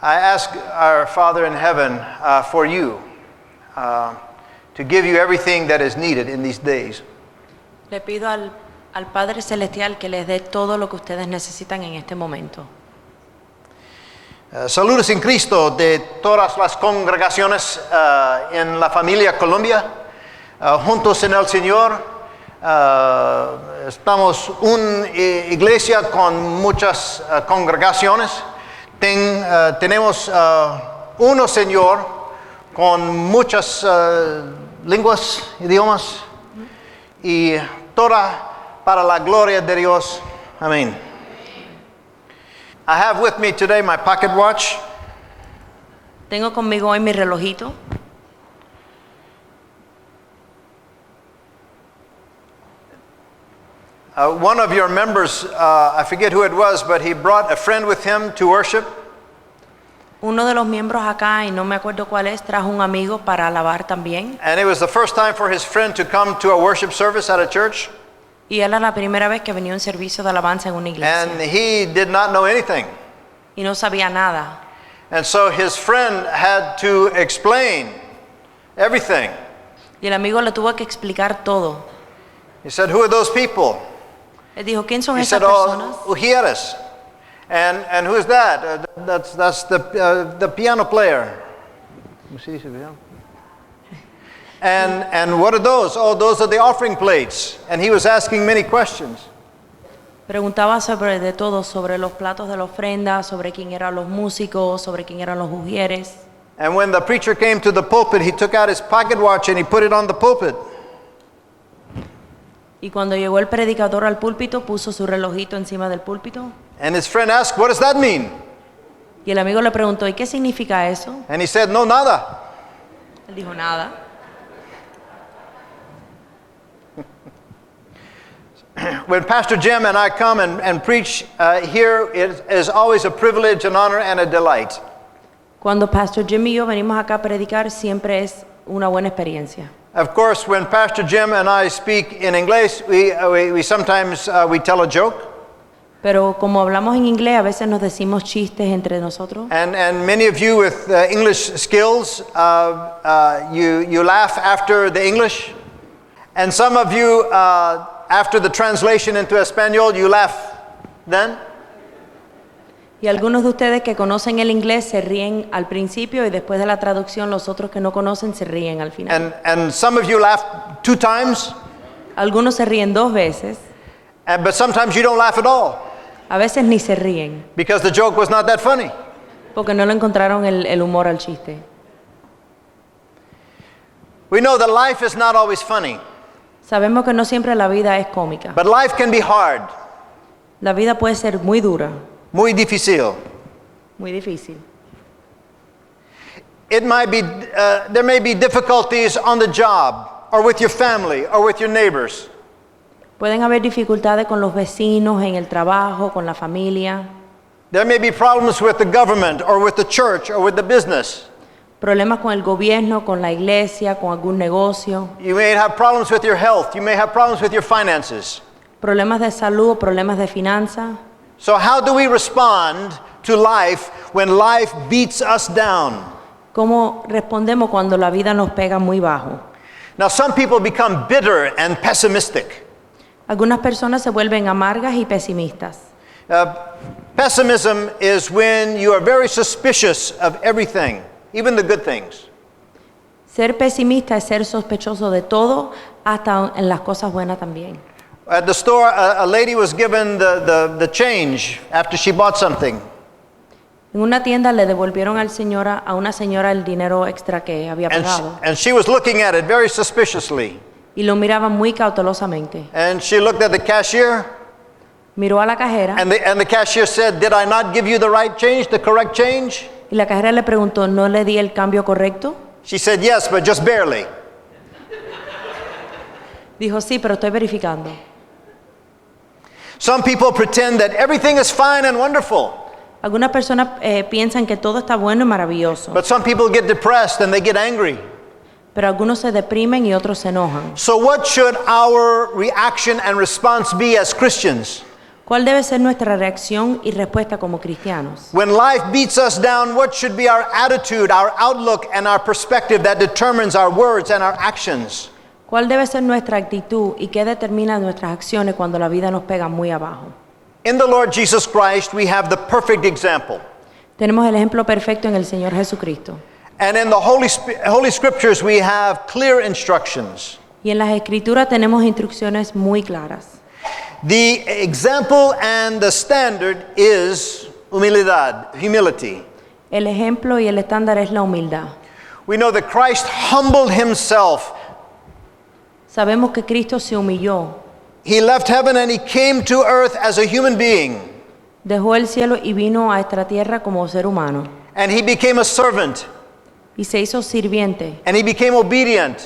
I ask our Father in heaven for you to give you everything that is needed in these days. Le pido al Padre Celestial que les dé todo lo que ustedes necesitan en este momento. Saludos en Cristo de todas las congregaciones en la familia Colombia, juntos en el Señor. Estamos una iglesia con muchas congregaciones. Tenemos uno Señor con muchas lenguas, idiomas, y toda para la gloria de Dios. Amén. I have with me today my pocket watch. Tengo conmigo hoy mi relojito. One of your members, I forget who it was, but he brought a friend with him to worship. Uno de los miembros acá, y no me acuerdo cuál es, trajo un amigo para alabar también. And it was the first time for his friend to come to a worship service at a church. Y era la primera vez que venía a un servicio de alabanza en una iglesia. And he did not know anything. Y no sabía nada. And so his friend had to explain everything. Y el amigo le tuvo que explicar todo. He said, "Who are those people?" Él dijo, ¿quién son He esas said, personas? "Oh, Ujieres." And who is that? That's the piano player. And what are those? Oh, those are the offering plates. And he was asking many questions. Preguntaba sobre de todo, sobre los platos de la ofrenda, sobre quién eran los músicos, sobre quién eran los ujieres. And when the preacher came to the pulpit, he took out his pocket watch and he put it on the pulpit. Y cuando llegó el predicador al púlpito, puso su relojito encima del púlpito. And his friend asked, "What does that mean?" Y el amigo le preguntó, ¿y qué significa eso? And he said, "No, nada." Él dijo, nada. When Pastor Jim and I come and preach here, it is always a privilege, an honor, and a delight. Cuando Pastor Jim y yo venimos acá a predicar, siempre es una buena experiencia. Of course, when Pastor Jim and I speak in English, we sometimes we tell a joke. Pero como hablamos en inglés, a veces nos decimos chistes entre nosotros. And many of you with English skills, you laugh after the English. And some of you, after the translation into Espanol, you laugh then. Y algunos de ustedes que conocen el inglés se ríen al principio y después de la traducción los otros que no conocen se ríen al final. And some of you laugh 2 times. Algunos se ríen 2 veces. But sometimes you don't laugh at all. A veces ni se ríen. Because the joke was not that funny. Porque no le encontraron el humor al chiste. We know that life is not always funny. Sabemos que no siempre la vida es cómica. But life can be hard. La vida puede ser muy dura. Muy difícil. Muy difícil. It might be, there may be difficulties on the job, or with your family, or with your neighbors. Pueden haber dificultades con los vecinos, en el trabajo, con la familia. There may be problems with the government, or with the church, or with the business. Problemas con el gobierno, con la iglesia, con algún negocio. You may have problems with your health. You may have problems with your finances. Problemas de salud, problemas de finanzas. So how do we respond to life when life beats us down? ¿Cómo respondemos cuando la vida nos pega muy bajo? Now some people become bitter and pessimistic. Algunas personas se vuelven amargas y pesimistas. Pessimism is when you are very suspicious of everything, even the good things. Ser pesimista es ser sospechoso de todo, hasta en las cosas buenas también. At the store, a lady was given the change after she bought something. En una tienda le devolvieron a una señora el dinero extra que había pagado. And she was looking at it very suspiciously. Y lo miraba muy cautelosamente. And she looked at the cashier. Miró a la cajera. And the cashier said, "Did I not give you the right change, the correct change?" Y la cajera le preguntó, ¿no le di el cambio correcto? She said, "Yes, but just barely." Dijo, sí, pero estoy verificando. Some people pretend that everything is fine and wonderful. Algunas personas piensan que todo está bueno y maravilloso. But some people get depressed and they get angry. Pero algunos se deprimen y otros se enojan. So what should our reaction and response be as Christians? ¿Cuál debe ser nuestra reacción y respuesta como cristianos? When life beats us down, what should be our attitude, our outlook, and our perspective that determines our words and our actions? ¿Cuál debe ser nuestra actitud y qué determina nuestras acciones cuando la vida nos pega muy abajo? In the Lord Jesus Christ, we have the perfect example. Tenemos el ejemplo perfecto en el Señor Jesucristo. And in the Holy Scriptures, we have clear instructions. Y en las Escrituras tenemos instrucciones muy claras. The example and the standard is humility. El ejemplo y el estándar es la humildad. We know that Christ humbled himself. Sabemos que Cristo se humilló, He left heaven and he came to earth as a human being. dejó el cielo y vino a esta tierra como ser humano. And he became a servant. Y se hizo sirviente And he became obedient.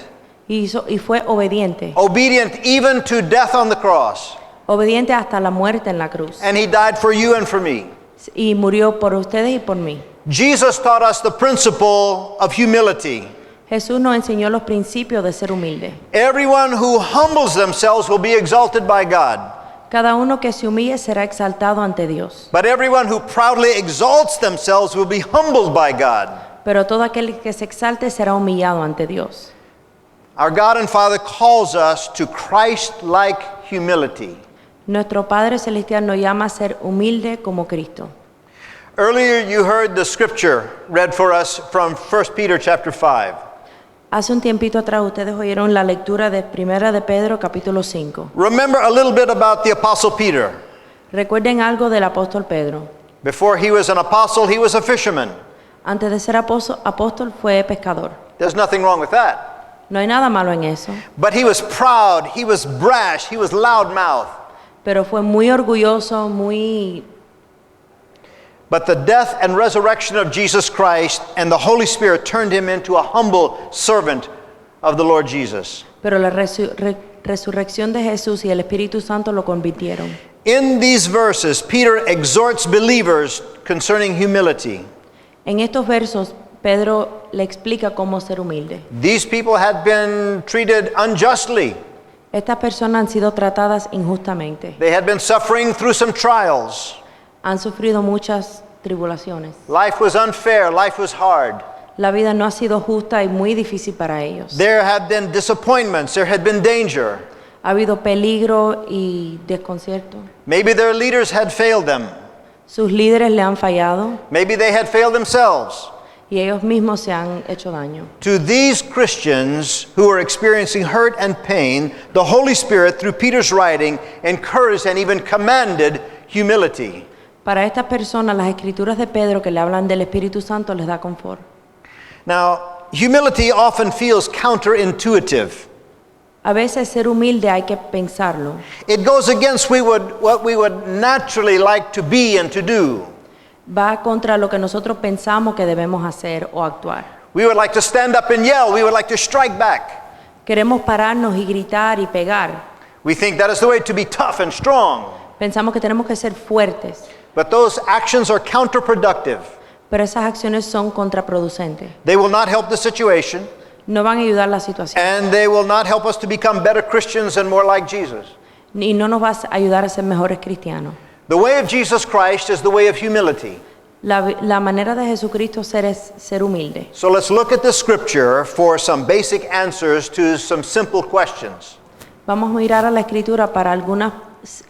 y fue obediente. Obedient even to death on the cross. Obediente hasta la muerte en la cruz. And he died for you and for me. Y murió por ustedes y por mí. Jesus taught us the principle of humility. Jesús nos enseñó los principios de ser humilde. Everyone who humbles themselves will be exalted by God. Cada uno que se humille será exaltado ante Dios. But everyone who proudly exalts themselves will be humbled by God. Pero todo aquel que se exalte será humillado ante Dios. Our God and Father calls us to Christ-like humility. Nuestro Padre Celestial nos llama a ser humilde como Cristo. Earlier you heard the scripture read for us from 1 Peter chapter 5. Hace un tiempito atrás ustedes oyeron la lectura de Primera de Pedro capítulo 5. Remember a little bit about the Apostle Peter. Recuerden algo del apóstol Pedro. Before he was an apostle, he was a fisherman. Antes de ser apóstol fue pescador. There's nothing wrong with that. No hay nada malo en eso. But he was proud, he was brash, he was loudmouth. Pero fue muy orgulloso, muy... But the death and resurrection of Jesus Christ and the Holy Spirit turned him into a humble servant of the Lord Jesus. Pero la resurrección de Jesús y el Espíritu Santo lo convirtieron. In these verses, Peter exhorts believers concerning humility. En estos versos, Pedro le explica cómo ser humilde. These people had been treated unjustly. Estas personas han sido tratadas injustamente. They had been suffering through some trials. Han sufrido muchas tribulaciones. Life was unfair, life was hard. La vida no ha sido justa y muy difícil para ellos. There had been disappointments, there had been danger. Ha habido peligro y desconcierto. Maybe their leaders had failed them. Sus líderes le han fallado Maybe they had failed themselves. y ellos mismos se han hecho daño. To these Christians who are experiencing hurt and pain, the Holy Spirit, through Peter's writing, encouraged and even commanded humility. Para estas personas, las escrituras de Pedro que le hablan del Espíritu Santo les da confort. Now, humility often feels counterintuitive. A veces ser humilde hay que pensarlo. It goes against what we would naturally like to be and to do. Va contra lo que nosotros pensamos que debemos hacer o actuar. We would like to stand up and yell. We would like to strike back. Queremos pararnos y gritar y pegar. We think that is the way to be tough and strong. Pensamos que tenemos que ser fuertes, But those actions are counterproductive. pero esas acciones son contraproducentes. They will not help the situation, No van a ayudar la situación and they will not help us to become better Christians and more like Jesus. y no nos va a ayudar a ser mejores cristianos. The way of Jesus Christ is the way of humility. La manera de Jesucristo es ser humilde. So let's look at the scripture for some basic answers to some simple questions. Vamos a mirar a la Escritura para algunas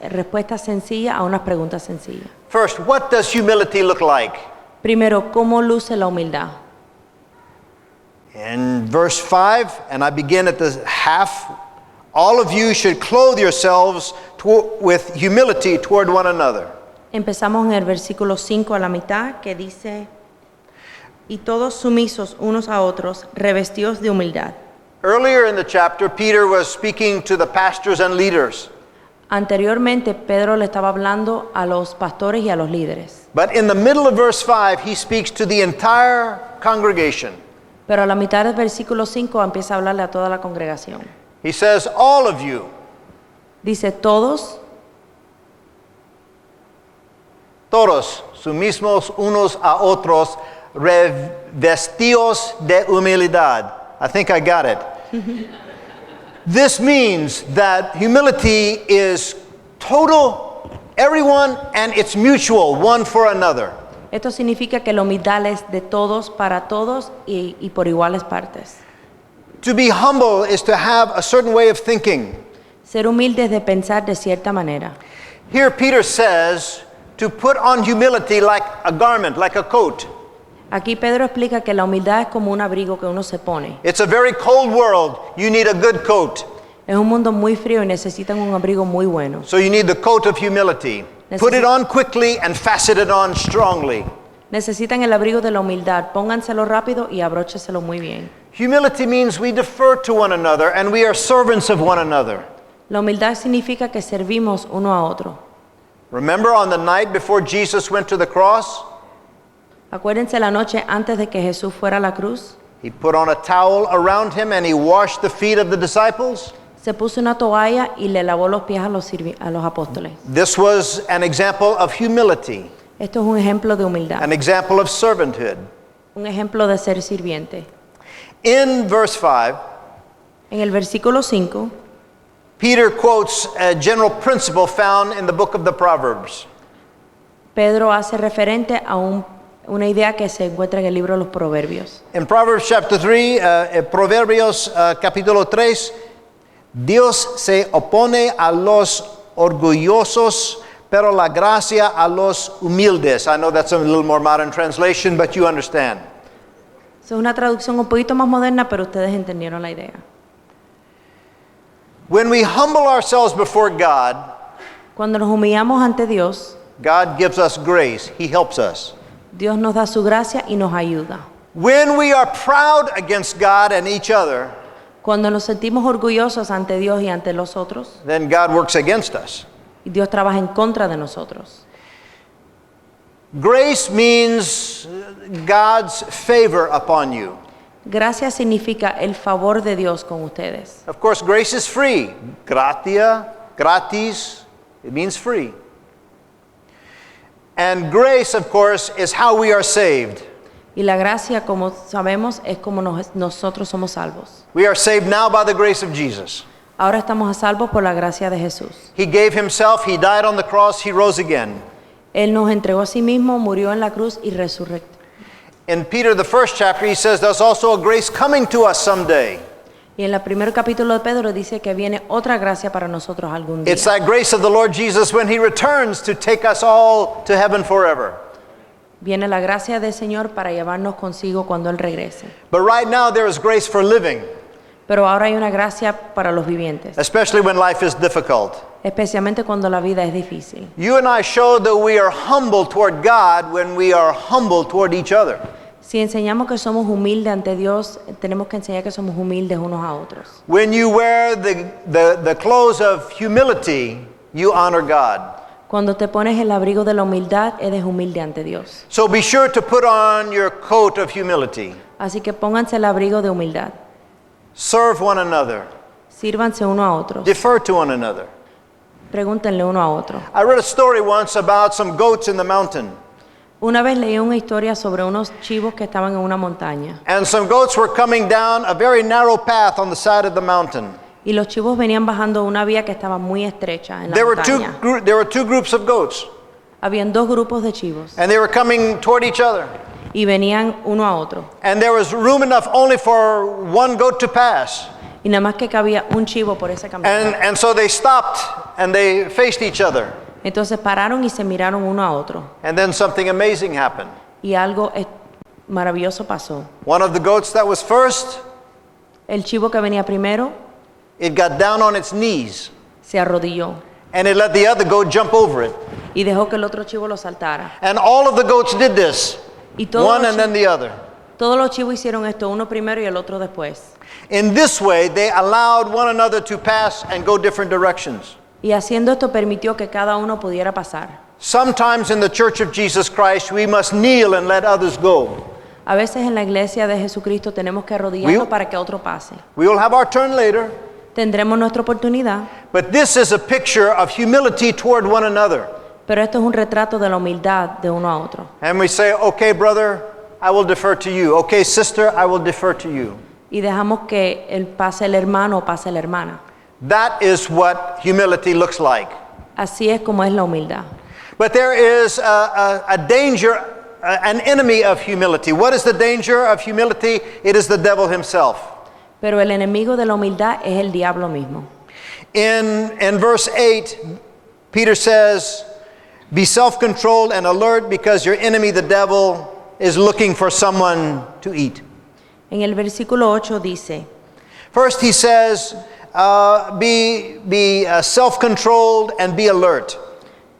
respuestas sencillas a unas preguntas sencillas. First, what does humility look like? Primero, ¿cómo luce la humildad? In verse 5, and I begin at the half, all of you should clothe yourselves with humility toward one another. Empezamos en el versículo 5 a la mitad que dice, y todos sumisos unos a otros, revestidos de humildad. Earlier in the chapter, Peter was speaking to the pastors and leaders. Anteriormente, Pedro le estaba hablando a los pastores y a los líderes. But in the middle of verse 5, he speaks to the entire congregation. Pero a la mitad del versículo 5 empieza a hablarle a toda la congregación. He says, all of you, Dice, todos sumismos unos a otros, revestidos de humildad. I think I got it. This means that humility is total Everyone, and it's mutual, one for another. Esto significa que la humildad es de todos para todos y por iguales partes. To be humble is to have a certain way of thinking. Ser humilde es de pensar de cierta manera. Here Peter says to put on humility like a garment, like a coat. Aquí Pedro explica que la humildad es como un abrigo que uno se pone. It's a very cold world. You need a good coat. Es un mundo muy frío y necesitan un abrigo muy bueno. So you need the coat of humility. Put it on quickly and fasten it on strongly. Necesitan el abrigo de la humildad. Pónganselo rápido y abrócheselo muy bien. Humility means we defer to one another and we are servants of one another. La humildad significa que servimos uno a otro. Remember on the night before Jesus went to the cross? Acuérdense la noche antes de que Jesús fuera a la cruz. He put on a towel around him and he washed the feet of the disciples. Se puso una toalla y le lavó los pies a los apóstoles. This was an example of humility, Esto es un ejemplo de humildad, an example of servanthood. un ejemplo de ser sirviente. In verse 5, En el versículo 5, Peter quotes a general principle found in the book of the Proverbs. Pedro hace referente a una idea que se encuentra en el libro de los Proverbios. In Proverbs chapter 3, Proverbios capítulo 3, Dios se opone a los orgullosos, pero la gracia a los humildes. I know that's a little more modern translation, but you understand. Es una traducción un poquito más moderna, pero ustedes entendieron la idea. When we humble ourselves before God, Cuando nos humillamos ante Dios, God gives us grace. He helps us. Dios nos da su gracia y nos ayuda. When we are proud against God and each other, Cuando nos sentimos orgullosos ante Dios y ante los otros, then God works against us. y Dios trabaja en contra de nosotros. Grace means God's favor upon you. Gracia significa el favor de Dios con ustedes. Of course, grace is free. Gratia, gratis, it means free. And grace, of course, is how we are saved. Y la gracia, como sabemos, es como nosotros somos salvos. We are saved now by the grace of Jesus. Ahora estamos a salvo por la gracia de Jesús. He gave himself, he died on the cross, he rose again. Él nos entregó a sí mismo, murió en la cruz y resucitó. In Peter, the first chapter, he says there's also a grace coming to us someday. Y en el primer capítulo de Pedro dice que viene otra gracia para nosotros algún día. It's that grace of the Lord Jesus when he returns to take us all to heaven forever. Viene la gracia del Señor para llevarnos consigo cuando Él regrese. But right now there is grace for living, Pero ahora hay una gracia para los vivientes, especially when life is difficult. especialmente cuando la vida es difícil. You and I show that we are humble toward God when we are humble toward each other. Si enseñamos que somos humildes ante Dios, tenemos que enseñar que somos humildes unos a otros. When you wear the clothes of humility, you honor God. Cuando te pones el abrigo de la humildad, eres humilde ante Dios. So be sure to put on your coat of humility. Así que pónganse el abrigo de humildad. Serve one another. Sírvanse uno a otros. Defer to one another. Pregúntenle uno a otro. I read a story once about some goats in the mountain. Una vez leí una historia sobre unos chivos que estaban en una montaña. And some goats were coming down a very narrow path on the side of the mountain. Y los chivos venían bajando una vía que estaba muy estrecha en la There montaña. were two groups of goats, Habían dos grupos de chivos and they were coming toward each other. y venían uno a otro. And there was room enough only for one goat to pass. Y nada más que cabía un chivo por ese camino. And so they stopped and they faced each other. Entonces pararon y se miraron uno a otro. And then something amazing happened. Y algo maravilloso pasó. One of the goats that was first, El chivo que venía primero it got down on its knees se arrodilló and it let the other goat jump over it. y dejó que el otro chivo lo saltara. And all of the goats did this, Y todos one los and then the other. Todos los chivos hicieron esto, uno primero y el otro después. In this way, they allowed one another to pass and go different directions. Y haciendo esto permitió que cada uno pudiera pasar. Sometimes in the Church of Jesus Christ, we must kneel and let others go. A veces en la iglesia de Jesucristo tenemos que arrodillarnos We- para que otro pase. We will have our turn later, Tendremos nuestra oportunidad, but this is a picture of humility toward one another. pero esto es un retrato de la humildad de uno a otro. And we say, okay, brother, I will defer to you. Okay, sister, I will defer to you. Y dejamos que pase el hermano o pase la hermana. That is what humility looks like. Así es como es la humildad. But there is a danger, an enemy of humility. What is the danger of humility? It is the devil himself. Pero el enemigo de la humildad es el diablo mismo. In verse 8, Peter says, be self-controlled and alert because your enemy, the devil, is looking for someone to eat. En el versículo 8 dice, First, he says, be self-controlled and be alert.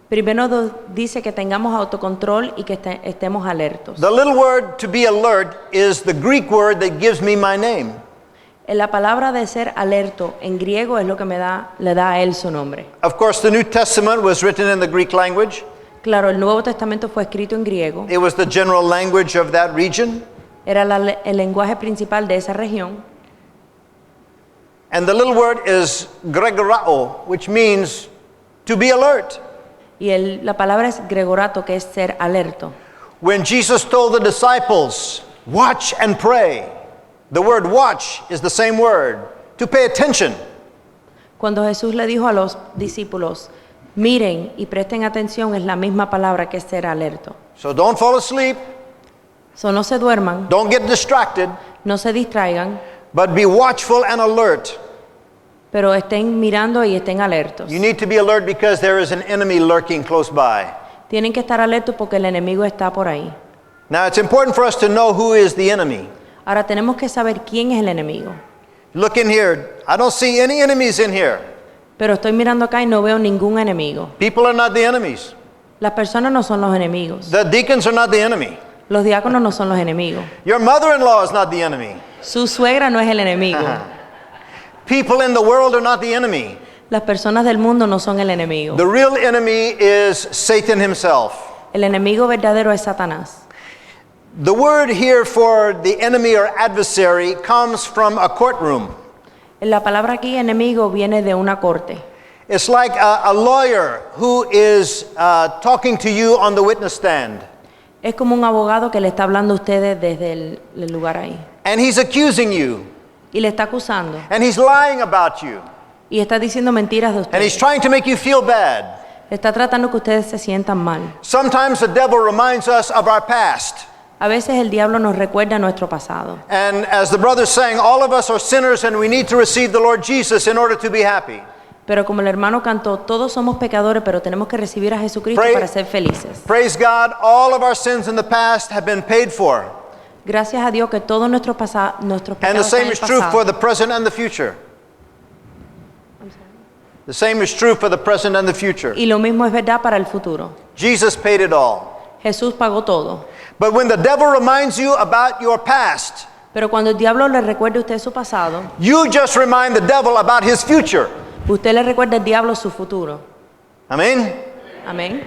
primero dice que tengamos autocontrol y que estemos alertos. The little word to be alert is the Greek word that gives me my name. La palabra de ser alerto en griego es lo que le da a él su nombre. Of course, the New Testament was written in the Greek language. Claro, el Nuevo Testamento fue escrito en griego. It was the general language of that region. Era el lenguaje principal de esa región. And the little word is gregorao, which means to be alert. Y la palabra es gregorato, que es ser alerto. When Jesus told the disciples, watch and pray, the word watch is the same word, to pay attention. Cuando Jesús le dijo a los discípulos, miren y presten atención, es la misma palabra que ser alerto. So don't fall asleep, So, no se duerman, don't get distracted, no se distraigan, but be watchful and alert. pero estén mirando y estén alertos. You need to be alert because there is an enemy lurking close by. Tienen que estar alertos porque el enemigo está por ahí. Now, it's important for us to know who is the enemy. Ahora tenemos que saber quién es el enemigo. Look in here. I don't see any enemies in here. Pero estoy mirando acá y no veo ningún enemigo. People are not the enemies. Las personas no son los enemigos. The deacons are not the enemy. Los diáconos no son los enemigos. Your mother-in-law is not the enemy. Su suegra no es el enemigo. People in the world are not the enemy. Las personas del mundo no son el enemigo. The real enemy is Satan himself. El enemigo verdadero es Satanás. The word here for the enemy or adversary comes from a courtroom. La palabra aquí enemigo viene de una corte. It's like a lawyer who is talking to you on the witness stand. Es como un abogado que le está hablando a ustedes desde el lugar ahí. And he's accusing you. Y le está acusando. And he's lying about you. Y está diciendo mentiras de And he's ustedes. trying to make you feel bad. Está tratando que ustedes se sientan mal. Sometimes the devil reminds us of our past. A veces el diablo nos recuerda nuestro pasado. And as the brother sang, all of us are sinners and we need to receive the Lord Jesus in order to be happy. Pero como el hermano cantó, todos somos pecadores, pero tenemos que recibir a Jesucristo Pray- para ser felices. Praise God, all of our sins in the past have been paid for. Gracias a Dios que todos nuestros And the pecados están same en el is true for pasado. the present and the future. The same is true for the present and the future. Y lo mismo es verdad para el futuro. Jesus paid it all. Jesús pagó todo. But when the devil reminds you about your past, Pero cuando el diablo le recuerde a usted su pasado, you just remind the devil about his future. usted le recuerda al diablo su futuro. Amen? Amén.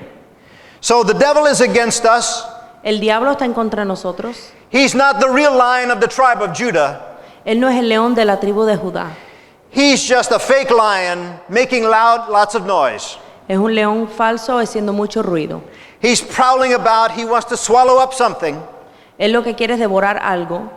So the devil is against us. El diablo está en contra de nosotros. He's not the real lion of the tribe of Judah. Él no es el león de la tribu de Judá. He's just a fake lion making lots of noise. Es un león falso haciendo mucho ruido. He's prowling about. He wants to swallow up something. Él lo que quiere es devorar algo.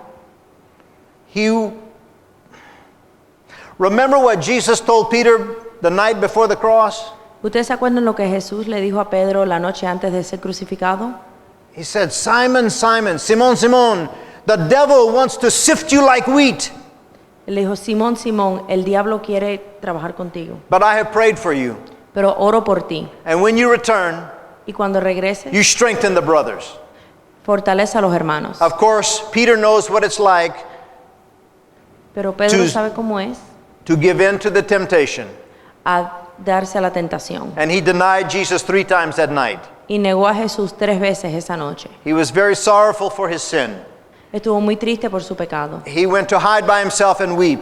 Remember what Jesus told Peter the night before the cross? ¿Ustedes se acuerdan lo que Jesús le dijo a Pedro la noche antes de ser crucificado? He said, Simon, Simon, Simon, Simon, the devil wants to sift you like wheat, Él le dijo, Simón, Simón, el diablo quiere trabajar contigo, but I have prayed for you. pero oro por ti. And when you return, Y cuando regrese, you strengthen the brothers. fortalece a los hermanos. Of course, Peter knows what it's like Pero Pedro to- sabe cómo es to give in to the temptation. a darse a la tentación. And he denied Jesus 3 times that night. Y negó a Jesús 3 veces esa noche. He was very sorrowful for his sin. Estuvo muy triste por su pecado. He went to hide by himself and weep.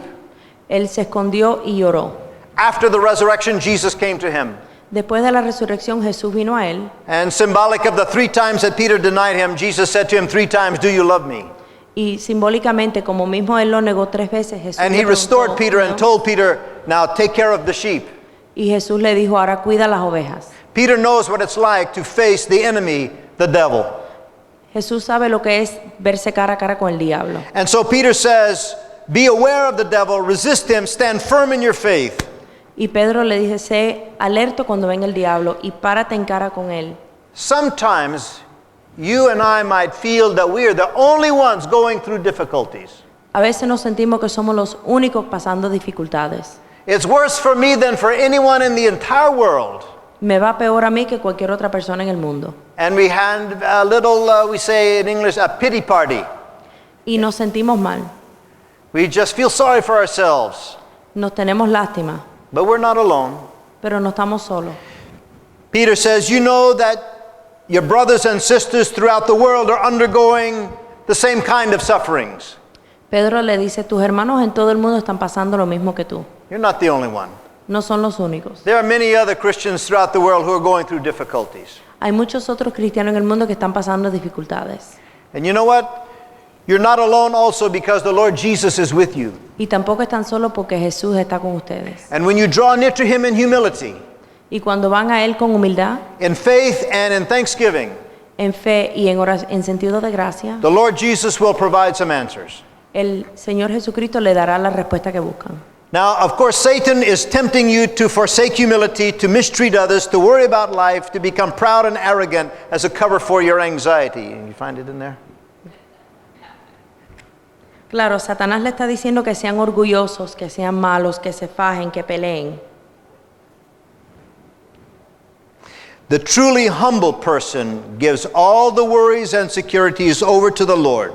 Él se escondió y lloró. After the resurrection, Jesus came to him. Después de la resurrección, Jesús vino a él And symbolic of the 3 times that Peter denied him, Jesus said to him 3 times, "Do you love me?" y simbólicamente, como mismo él lo negó 3 veces, Jesús And le he restored preguntó, Peter and ¿no? told Peter, "Now take care of the sheep." Y Jesús le dijo, ahora cuida las ovejas. Peter knows what it's like to face the enemy, the devil. Jesús sabe lo que es verse cara a cara con el diablo. And so Peter says, "Be aware of the devil, resist him, stand firm in your faith." Y Pedro le dice, sé alerto cuando venga el diablo y párate en cara con él. Sometimes you and I might feel that we are the only ones going through difficulties. A veces nos sentimos que somos los únicos pasando dificultades. It's worse for me than for anyone in the entire world. Me va peor a mí que cualquier otra persona en el mundo. And we had a little, we say in English, a pity party. Y nos sentimos mal. We just feel sorry for ourselves. Nos tenemos lástima, But we're not alone. pero no estamos solos. Peter says, you know that your brothers and sisters throughout the world are undergoing the same kind of sufferings. Pedro le dice, tus hermanos en todo el mundo están pasando lo mismo que tú. You're not the only one. No son los únicos. There are many other Christians throughout the world who are going through difficulties. Hay muchos otros cristianos en el mundo que están pasando dificultades. And you know what? You're not alone also because the Lord Jesus is with you. Y tampoco están solos porque Jesús está con ustedes. And when you draw near to Him in humility, Y cuando van a Él con humildad, in faith and in thanksgiving, en fe y en sentido de gracia, the Lord Jesus will provide some answers. el Señor Jesucristo le dará la respuesta que buscan. Now, of course, Satan is tempting you to forsake humility, to mistreat others, to worry about life, to become proud and arrogant as a cover for your anxiety. You find it in there? Claro, Satanás le está diciendo que sean orgullosos, que sean malos, que se fajen, que peleen. The truly humble person gives all the worries and securities over to the Lord.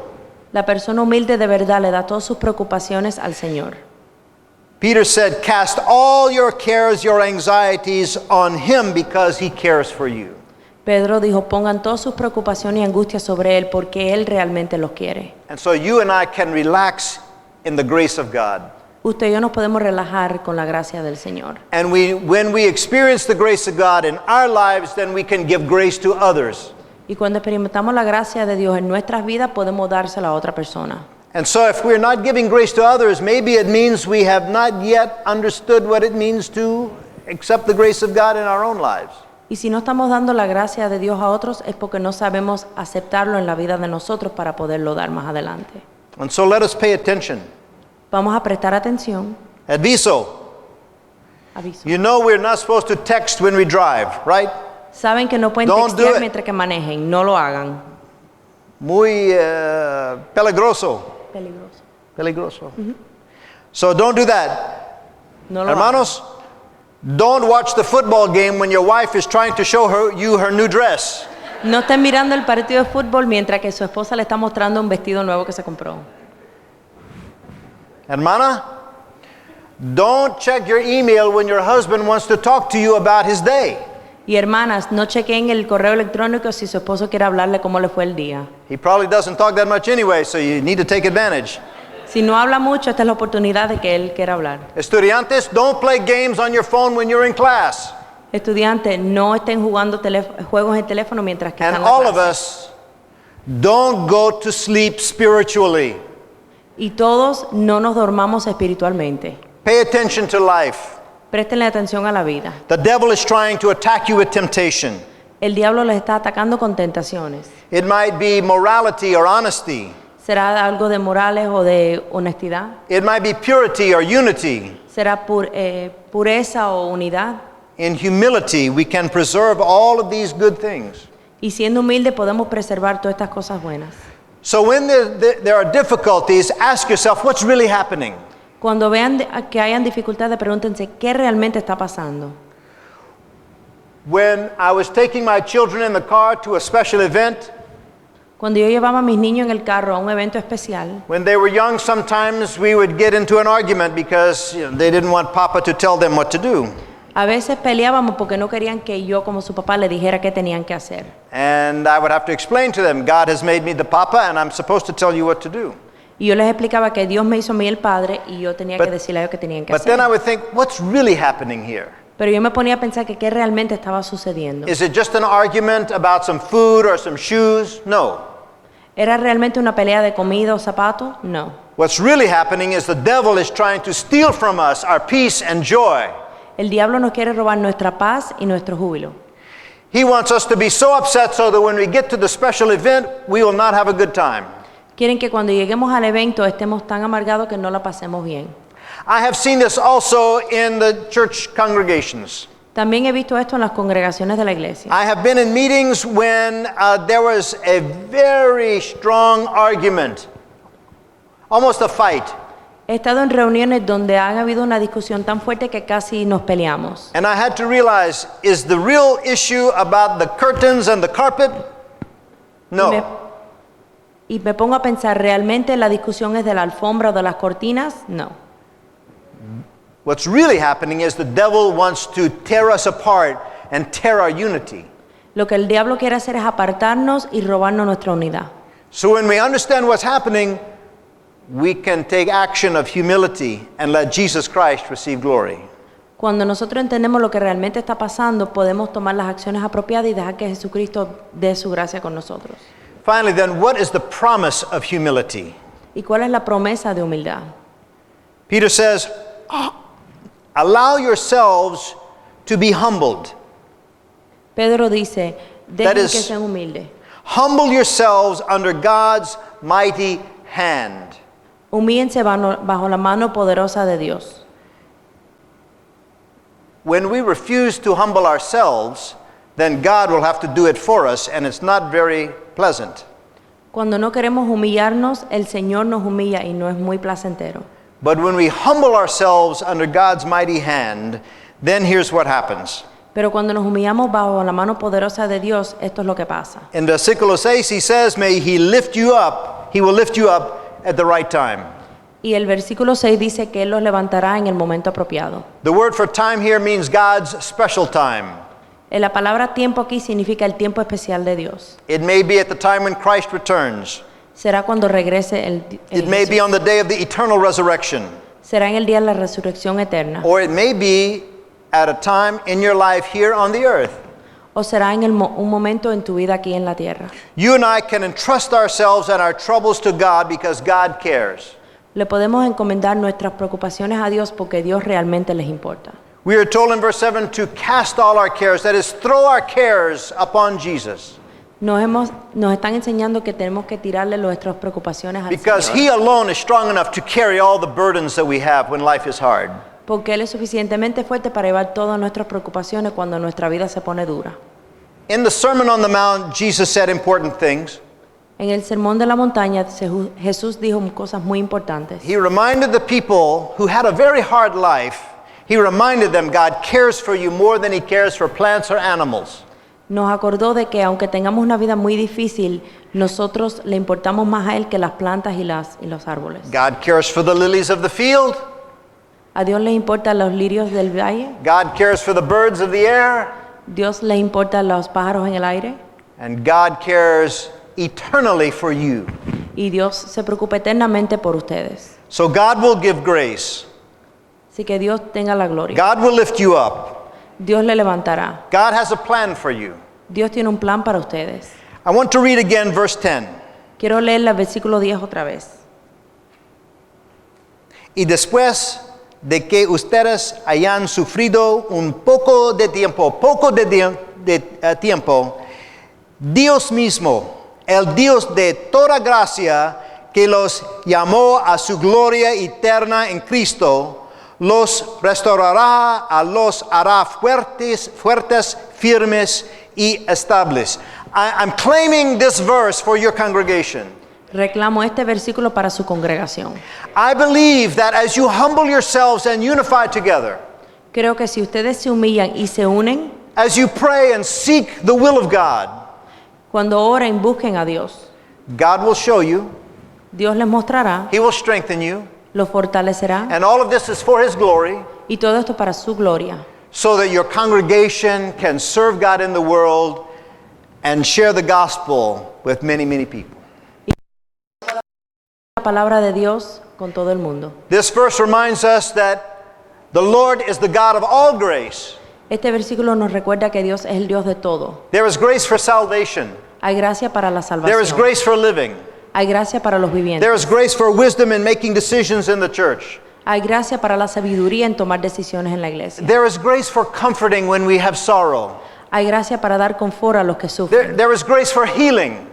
La persona humilde de verdad le da todas sus preocupaciones al Señor. Peter said, cast all your cares, your anxieties on Him because He cares for you. Pedro dijo, pongan todas sus preocupaciones y angustias sobre Él porque Él realmente los quiere. And so you and I can relax in the grace of God. Usted y yo nos podemos relajar con la gracia del Señor. And when we experience the grace of God in our lives, then we can give grace to others. Y cuando experimentamos la gracia de Dios en nuestras vidas, podemos dársela a otra persona. And so if we're not giving grace to others, maybe it means we have not yet understood what it means to accept the grace of God in our own lives. Y si no estamos dando la gracia de Dios a otros, es porque no sabemos aceptarlo en la vida de nosotros para poderlo dar más adelante. And so let us pay attention. Vamos a prestar atención. Aviso. Aviso. You know we're not supposed to text when we drive, right? Saben que no pueden Don't do textear it. mientras que manejen. No lo hagan. Muy peligroso. Peligroso. Peligroso. So don't do that. No lo hagan. Hermanos, don't watch the football game when your wife is trying to show you her new dress. No estén mirando el partido de fútbol mientras que su esposa le está mostrando un vestido nuevo que se compró. Hermana, don't check your email when your husband wants to talk to you about his day. Y hermanas, no chequen el correo electrónico si su esposo quiere hablarle cómo le fue el día. He probably doesn't talk that much anyway, so you need to take advantage. Si no habla mucho, esta es la oportunidad de que él quiera hablar. Estudiantes, don't play games on your phone when you're in class. Estudiantes, no estén jugando juegos en teléfono mientras que And están en la all of clase. us, don't go to sleep spiritually. Y todos no nos dormamos espiritualmente. Pay attention to life. Préstenle atención a la vida. The devil is trying to attack you with temptation. El diablo les está atacando con tentaciones. It might be morality or honesty. ¿Será algo de morales o de honestidad? It might be purity or unity. ¿Será pureza o unidad? In humility, we can preserve all of these good things. Y siendo humilde podemos preservar todas estas cosas buenas. So when there are difficulties, ask yourself, what's really happening? Cuando vean que hayan dificultades, pregúntense qué realmente está pasando. When I was taking my children in the car to a special event, Cuando yo llevaba a mis niños en el carro a un evento especial, when they were young, sometimes we would get into an argument because they didn't want Papa to tell them what to do. a veces peleábamos porque no querían que yo como su papá le dijera qué tenían que hacer. And I would have to explain to them, God has made me the Papa and I'm supposed to tell you what to do. Y yo les explicaba que Dios me hizo a mí el padre y yo tenía But- que decirle a ellos qué tenían que But hacer. then I would think, what's really happening here? Pero yo me ponía a pensar que qué realmente estaba sucediendo. Is it just an argument about some food or some shoes? No. ¿Era realmente una pelea de comida o zapatos? No. What's really happening is the devil is trying to steal from us our peace and joy. El diablo nos quiere robar nuestra paz y nuestro júbilo. He wants us to be so upset so that when we get to the special event, we will not have a good time. Quieren que cuando lleguemos al evento estemos tan amargados que no la pasemos bien. I have seen this also in the church congregations. También he visto esto en las congregaciones de la iglesia. I have been in meetings when there was a very strong argument, almost a fight. He estado en reuniones donde ha habido una discusión tan fuerte que casi nos peleamos. And I had to realize, is the real issue about the curtains and the carpet? No. Y me pongo a pensar, ¿realmente la discusión es de la alfombra o de las cortinas? No. What's really happening is the devil wants to tear us apart and tear our unity. Lo que el diablo quiere hacer es apartarnos y robarnos nuestra unidad. So when we understand what's happening, we can take action of humility and let Jesus Christ receive glory. Cuando nosotros entendemos lo que realmente está pasando, podemos tomar las acciones apropiadas y dejar que Jesucristo dé su gracia con nosotros. Finally, then, what is the promise of humility? ¿Y cuál es la promesa de humildad? Peter says, allow yourselves to be humbled. Pedro dice, That dejen is- que sean humildes. Humble yourselves under God's mighty hand. Humíllense bajo la mano poderosa de Dios. When we refuse to humble ourselves, then God will have to do it for us, and it's not very pleasant. Cuando no queremos humillarnos, el Señor nos humilla y no es muy placentero. But when we humble ourselves under God's mighty hand, then here's what happens. Pero cuando nos humillamos bajo la mano poderosa de Dios, esto es lo que pasa. In versículo 6, he says, may he lift you up, he will lift you up at the right time. Y el versículo 6 dice que Él los levantará en el momento apropiado. The word for time here means God's special time. La palabra tiempo aquí significa el tiempo especial de Dios. It may be at the time when Christ returns. Será cuando regrese It may be on the day of the eternal resurrection. será en el día de la resurrección eterna. Or it may be at a time in your life here on the earth. O será en un momento en tu vida aquí en la tierra. You and I can entrust ourselves and our troubles to God because God cares. Le podemos encomendar nuestras preocupaciones a Dios porque Dios realmente les importa. We are told in verse 7 to cast all our cares, that is, throw our cares upon Jesus. Nos están enseñando que tenemos que tirarle nuestras preocupaciones al Because Señor. He alone is strong enough to carry all the burdens that we have when life is hard. Porque Él es suficientemente fuerte para llevar todas nuestras preocupaciones cuando nuestra vida se pone dura. In the Sermon on the Mount, Jesus said important things. En el Sermón de la Montaña, Jesús dijo cosas muy importantes. He reminded the people who had a very hard life, He reminded them God cares for you more than He cares for plants or animals. Nos acordó de que aunque tengamos una vida muy difícil, nosotros le importamos más a Él que las plantas y los árboles. God cares for the lilies of the field. A Dios le importan los lirios del valle, God cares for the birds of the air. Dios le importan los pájaros en el aire And God cares eternally for you. y Dios se preocupa eternamente por ustedes. So God will give grace. Así que Dios tenga la gloria. God will lift you up. Dios le levantará. God has a plan for you. Dios tiene un plan para ustedes. I want to read again verse 10. Quiero leer el versículo 10 otra vez. Y después de que ustedes hayan sufrido un poco de tiempo, Dios mismo, el Dios de toda gracia, que los llamó a su gloria eterna en Cristo, los restaurará, los hará fuertes, firmes y estables. I'm claiming this verse for your congregation. Reclamo este versículo para su congregación. I believe that as you humble yourselves and unify together, Creo que si ustedes se humillan y se unen, as you pray and seek the will of God, cuando oren, busquen a Dios. God will show you, Dios les mostrará, He will strengthen you, los fortalecerá and all of this is for His glory, y todo esto para su gloria, so that your congregation can serve God in the world and share the gospel with many, many people. la palabra de Dios con todo el mundo. This verse reminds us that the Lord is the God of all grace. Este versículo nos recuerda que Dios es el Dios de todo. There is grace for salvation. Hay gracia para la There is salvación. grace for living. Hay gracia para los vivientes. There is grace for wisdom in making decisions in the church. Hay gracia para la sabiduría en tomar decisiones en la iglesia. There is grace for comforting when we have sorrow. Hay gracia para dar confort a los que sufren. There is grace for healing.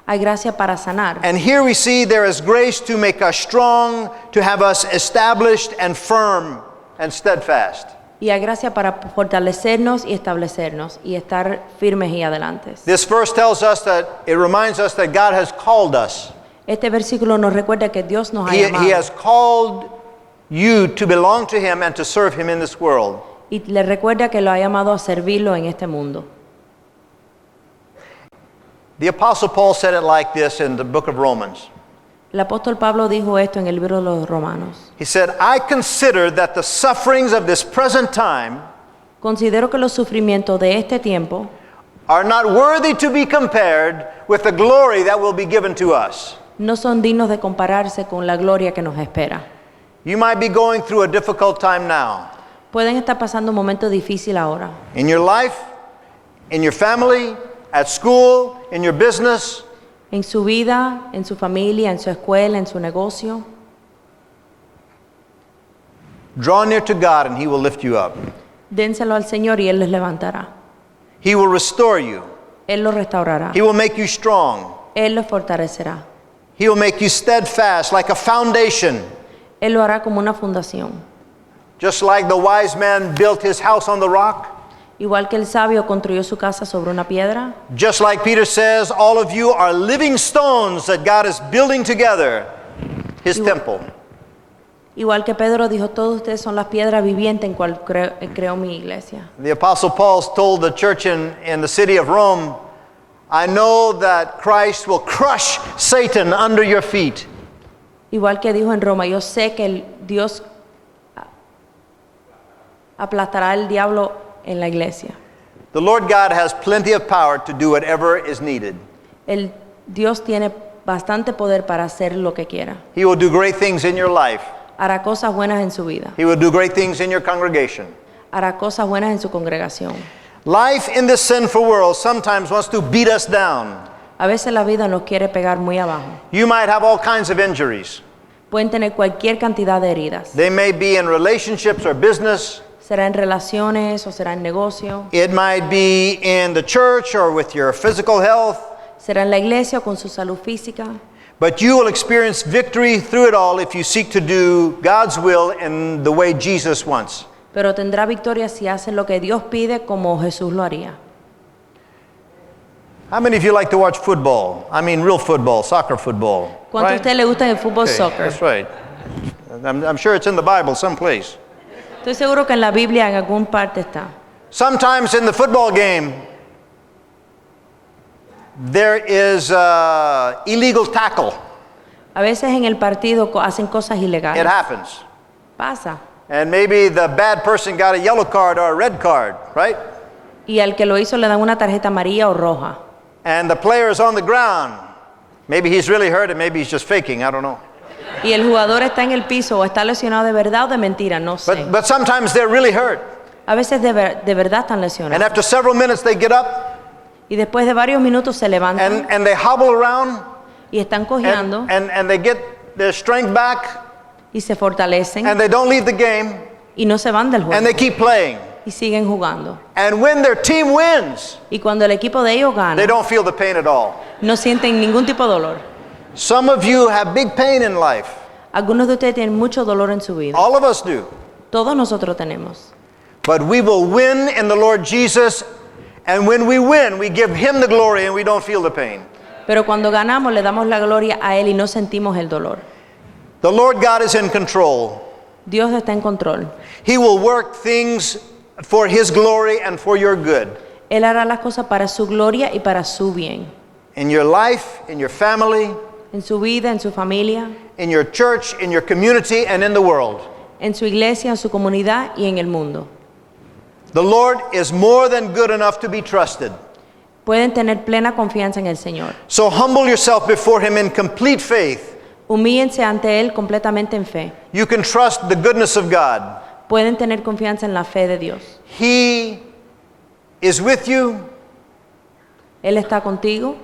Hay gracia para sanar. And here we see there is grace to make us strong, to have us established and firm and steadfast. Y hay gracia para fortalecernos y establecernos y estar firmes y adelantes. This verse tells us that, it reminds us that God has called us. Este versículo nos recuerda que Dios nos ha He llamado has called you to belong to Him and to serve Him in this world. y le recuerda que lo ha llamado a servirlo en este mundo. The Apostle Paul said it like this in the book of Romans. El apóstol Pablo dijo esto en el libro de los Romanos. He said, I consider that the sufferings of this present time Considero que los sufrimientos de este tiempo are not worthy to be compared with the glory that will be given to us. no son dignos de compararse con la gloria que nos espera. You might be going through a difficult time now. Pueden estar pasando un momento difícil ahora, In your life, in your family, at school, in your business. en su vida, en su familia, en su escuela, en su negocio. Draw near to God and He will lift you up. Dénselo al Señor y Él les levantará. He will restore you. Él los restaurará. He will make you strong. Él los fortalecerá. He will make you steadfast like a foundation. Él lo hará como una fundación. Just like the wise man built his house on the rock. Igual que el sabio construyó su casa sobre una piedra, Just like Peter says, all of you are living stones that God is building together His temple. igual que Pedro dijo, todos ustedes son las piedras vivientes en cual creó mi iglesia. The Apostle Paul told the church in the city of Rome, I know that Christ will crush Satan under your feet. Igual que dijo en Roma, yo sé que Dios aplastará al diablo en la iglesia. The Lord God has plenty of power to do whatever is needed. El Dios tiene bastante poder para hacer lo que quiera. He will do great things in your life. Hará cosas buenas en su vida. He will do great things in your congregation. Hará cosas buenas en su congregación. Life in this sinful world sometimes wants to beat us down. A veces la vida nos quiere pegar muy abajo. You might have all kinds of injuries. Pueden tener cualquier cantidad de heridas. They may be in relationships or business. Será en relaciones o será en negocio. It might be in the church or with your physical health. Será en la iglesia o con su salud física. But you will experience victory through it all if you seek to do God's will in the way Jesus wants. Pero tendrá victoria si hace lo que Dios pide como Jesús lo haría. How many of you like to watch football? I mean real football, soccer football. ¿Cuánto a usted le gusta el fútbol Okay, soccer? that's right. I'm sure it's in the Bible someplace. Estoy seguro que en la Biblia en algún parte está. Sometimes in the football game, there is illegal tackle. A veces en el partido hacen cosas It ilegales. happens. Pasa. And maybe the bad person got a yellow card or a red card, right? Y al que lo hizo le dan una tarjeta amarilla o roja. And the player is on the ground. Maybe he's really hurt and maybe he's just faking, I don't know. Y el jugador está en el piso o está lesionado de verdad o de mentira, no sé. But sometimes they're really hurt. A veces de verdad están And lesionados. after several minutes they get up Y después de varios minutos se levantan and they hobble around y están cojeando and they get their strength back y se fortalecen and they don't leave the game y no se van del and juego they keep playing. y siguen jugando. And when their team wins, Y cuando el equipo de ellos they gana, don't feel the pain at all. no sienten ningún tipo de dolor. Some of you have big pain in life. Algunos de ustedes tienen mucho dolor en su vida. All of us do. Todos nosotros tenemos. But we will win in the Lord Jesus, and when we win, we give Him the glory and we don't feel the pain. Pero cuando ganamos le damos la gloria a Él y no sentimos el dolor. The Lord God is in control. Dios está en control. He will work things for His glory and for your good. Él hará las cosas para su gloria y para su bien. In your life, in your family, En su vida, en su familia, in your church, in your community, and in the world. en su iglesia, en su comunidad y en el mundo. The Lord is more than good enough to be trusted. Pueden tener plena confianza en el Señor. So humble yourself before Him in complete faith. Humíllense ante Él completamente en fe. You can trust the goodness of God. Pueden tener confianza en la fe de Dios. He is with you, Él está contigo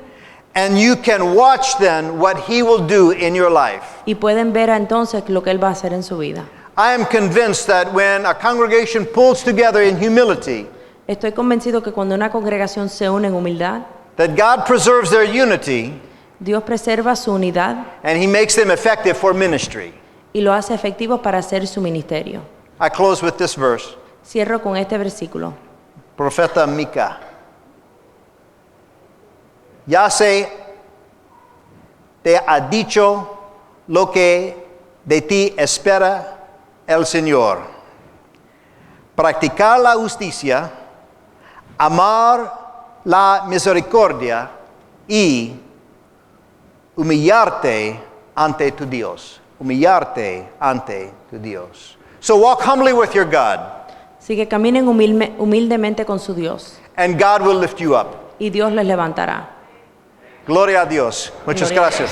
and you can watch then what He will do in your life. y pueden ver entonces lo que Él va a hacer en su vida. I am convinced that when a congregation pulls together in humility, Estoy convencido que cuando una congregación se une en humildad, that God preserves their unity Dios preserva su unidad and He makes them effective for ministry. y lo hace efectivo para hacer su ministerio. I close with this verse. Cierro con este versículo. Profeta Mica. Ya se te ha dicho lo que de ti espera el Señor. Practicar la justicia, amar la misericordia y humillarte ante tu Dios. Humillarte ante tu Dios. So walk humbly with your God, Así que caminen humildemente con su Dios and God will lift you up. y Dios les levantará. Gloria a Dios. Muchas Gloria a gracias.